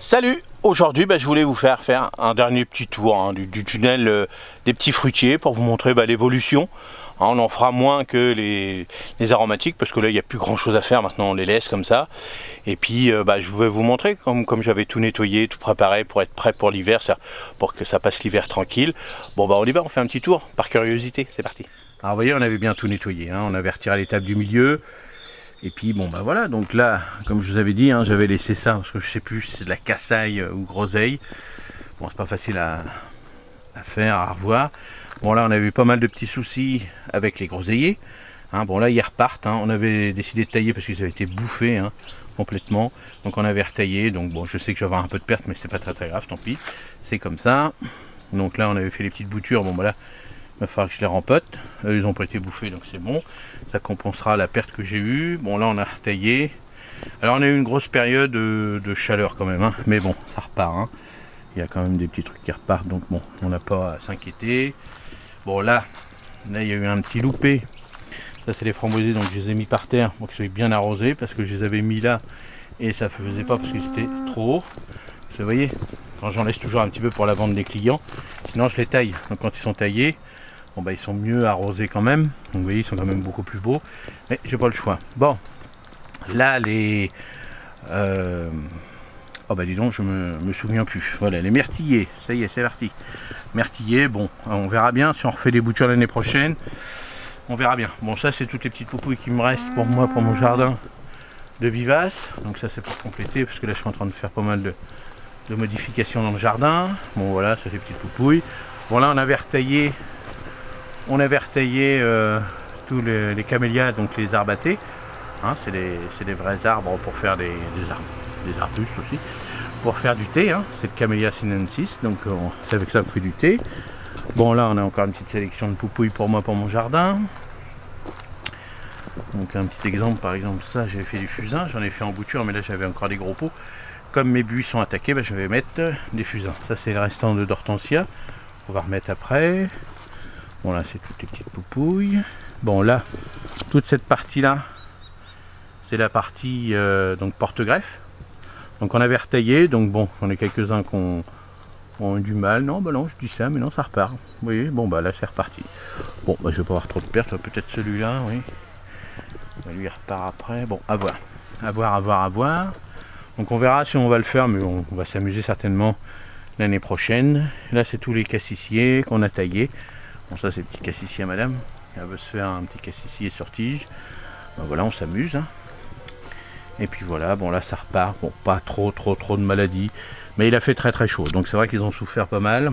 Salut! Aujourd'hui je voulais vous faire un dernier petit tour du tunnel des petits fruitiers pour vous montrer l'évolution. On en fera moins que les aromatiques parce que là il n'y a plus grand chose à faire, maintenant on les laisse comme ça. Et puis je vais vous montrer comme j'avais tout nettoyé, tout préparé pour être prêt pour l'hiver, pour que ça passe l'hiver tranquille. Bon on y va, on fait un petit tour par curiosité, c'est parti. Alors vous voyez, on avait bien tout nettoyé, on avait retiré les tables du milieu. Et puis voilà, donc là, comme je vous avais dit, j'avais laissé ça parce que je sais plus si c'est de la cassaille ou groseille. Bon, c'est pas facile à faire, à revoir. Bon, là, on avait eu pas mal de petits soucis avec les groseilliers. Bon, là, ils repartent. On avait décidé de tailler parce qu'ils avaient été bouffés complètement. Donc, on avait retaillé. Donc, bon, je sais que je vais avoir un peu de perte, mais c'est pas très grave, tant pis. C'est comme ça. Donc, là, on avait fait les petites boutures. Bon, voilà. Il va falloir que je les rempote. Ils n'ont pas été bouffés, donc c'est bon. Ça compensera la perte que j'ai eue. Bon, là, on a retaillé. Alors, on a eu une grosse période de chaleur quand même. Mais bon, ça repart. Il y a quand même des petits trucs qui repartent. Donc, bon, on n'a pas à s'inquiéter. Bon, là, il y a eu un petit loupé. Ça, c'est les framboisiers. Donc, je les ai mis par terre pour qu'ils soient bien arrosés. Parce que je les avais mis là. Et ça ne faisait pas parce que c'était trop haut. Vous voyez, quand j'en laisse toujours un petit peu pour la vente des clients. Sinon, je les taille. Donc, quand ils sont taillés, ils sont mieux arrosés quand même. Donc vous voyez, ils sont quand même beaucoup plus beaux. Mais j'ai pas le choix. Bon, là les dis donc, je me souviens plus. Voilà, les myrtillers, ça y est, c'est parti. Myrtillers, bon, on verra bien si on refait des boutures l'année prochaine. On verra bien. Bon, ça c'est toutes les petites poupouilles qui me restent pour moi, pour mon jardin de vivaces. Donc ça c'est pour compléter, parce que là je suis en train de faire pas mal de modifications dans le jardin. Bon voilà, ça c'est les petites poupouilles. Bon là on avait retaillé. On avait retaillé tous les camélias, donc les arbatés. C'est des vrais arbres pour faire des arbustes aussi. Pour faire du thé, c'est le Camellia sinensis, donc c'est avec ça qu'on fait du thé. Bon là on a encore une petite sélection de poupouilles pour moi, pour mon jardin. Donc un petit exemple, par exemple ça, j'avais fait du fusain, j'en ai fait en bouture, mais là j'avais encore des gros pots. Comme mes buis sont attaqués, je vais mettre des fusains. Ça c'est le restant d'hortensia, on va remettre après. Bon là c'est toutes les petites poupouilles. Bon là, toute cette partie là, c'est la partie donc porte-greffe. Donc on avait retaillé, donc bon, j'en ai quelques-uns qui ont eu du mal. Non, non, je dis ça, mais non, ça repart. Vous voyez, bon là c'est reparti. Bon, je vais pas avoir trop de pertes, peut-être celui-là, oui. Lui il repart après. Bon, à voir. À voir. Donc on verra si on va le faire, mais on va s'amuser certainement l'année prochaine. Là c'est tous les cassissiers qu'on a taillés. Bon, ça c'est le petit cassissier à madame, elle veut se faire un petit cassissier sur tige. Voilà, on s'amuse. Et puis voilà, bon là ça repart. Bon, pas trop de maladies, mais il a fait très chaud, donc c'est vrai qu'ils ont souffert pas mal.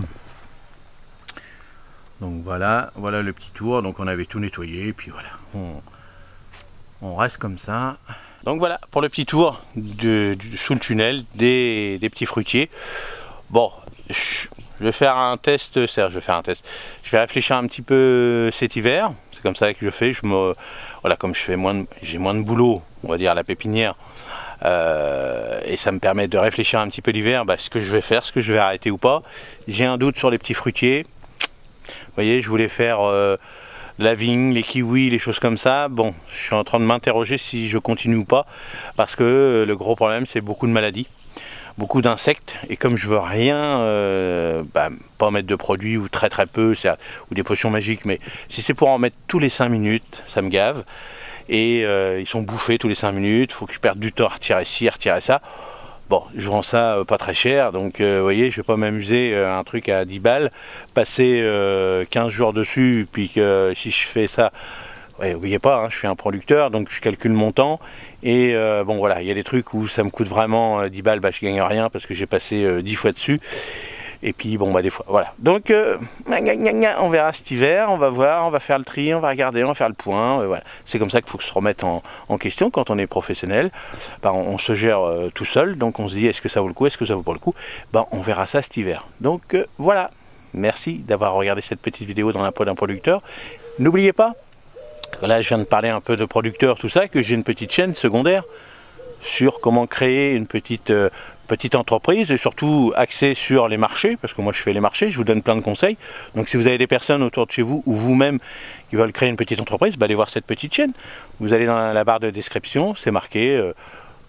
Donc voilà le petit tour. Donc on avait tout nettoyé, et puis voilà, on reste comme ça. Donc voilà pour le petit tour sous le tunnel des petits fruitiers. Bon, je vais faire un test, je vais réfléchir un petit peu cet hiver. C'est comme ça que je fais. Voilà, comme j'ai moins de boulot, on va dire à la pépinière, et ça me permet de réfléchir un petit peu l'hiver, ce que je vais faire, ce que je vais arrêter ou pas. J'ai un doute sur les petits fruitiers. Vous voyez, je voulais faire la vigne, les kiwis, les choses comme ça. Bon, je suis en train de m'interroger si je continue ou pas, parce que le gros problème c'est beaucoup de maladies. Beaucoup d'insectes, et comme je veux rien, pas mettre de produits ou très peu, ou des potions magiques, mais si c'est pour en mettre tous les 5 minutes, ça me gave. Et ils sont bouffés tous les 5 minutes, il faut que je perde du temps à retirer ci, à retirer ça. Bon, je vends ça pas très cher, donc vous voyez, je vais pas m'amuser un truc à 10 balles, passer 15 jours dessus, puis que si je fais ça, ouais, vous voyez pas, je suis un producteur, donc je calcule mon temps. Et bon voilà, il y a des trucs où ça me coûte vraiment 10 balles, je gagne rien parce que j'ai passé 10 fois dessus. Et puis bon des fois, voilà. Donc on verra cet hiver, on va voir, on va faire le tri, on va regarder, on va faire le point. Voilà. C'est comme ça qu'il faut se remettre en question quand on est professionnel. On se gère tout seul, donc on se dit est-ce que ça vaut le coup, est-ce que ça vaut pas le coup. On verra ça cet hiver. Donc voilà, merci d'avoir regardé cette petite vidéo dans la peau d'un producteur. N'oubliez pas, là je viens de parler un peu de producteurs, tout ça, que j'ai une petite chaîne secondaire sur comment créer une petite entreprise, et surtout axée sur les marchés, parce que moi je fais les marchés, je vous donne plein de conseils. Donc si vous avez des personnes autour de chez vous ou vous-même qui veulent créer une petite entreprise, allez voir cette petite chaîne. Vous allez dans la barre de description, c'est marqué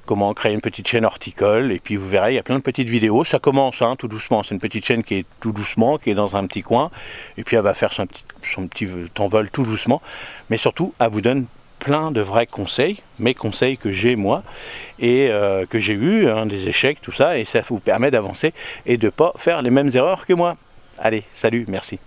comment créer une petite chaîne horticole, et puis vous verrez, il y a plein de petites vidéos. Ça commence hein, tout doucement, c'est une petite chaîne qui est tout doucement, qui est dans un petit coin, et puis elle va faire son petit envol tout doucement, mais surtout elle vous donne plein de vrais conseils, mes conseils que j'ai moi, et que j'ai eu, hein, des échecs, tout ça, et ça vous permet d'avancer et de ne pas faire les mêmes erreurs que moi. Allez, salut, merci.